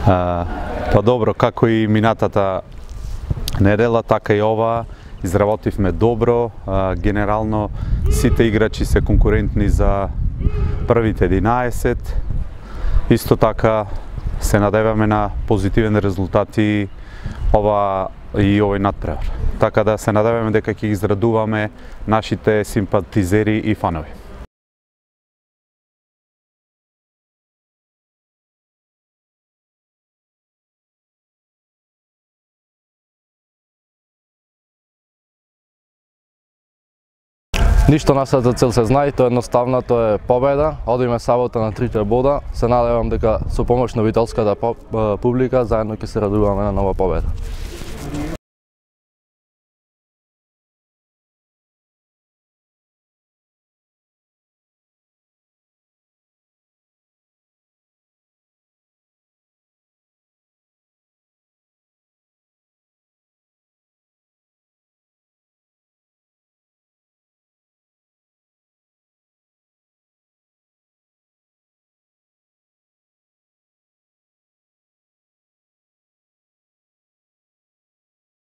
Па добро, како и минатата недела, така и ова, изработивме добро. Генерално сите играчи се конкурентни за првите 11. Исто така се надеваме на позитивен резултати овој надпревар. Така да се надеваме дека ќе ги израдуваме нашите симпатизери и фанови. Ништо нашата цел се знае, тоа е едноставна, тоа е победа. Одиме сабота на 3 бода. Се надевам дека со помош на виделската публика заедно ќе се радуваме на нова победа.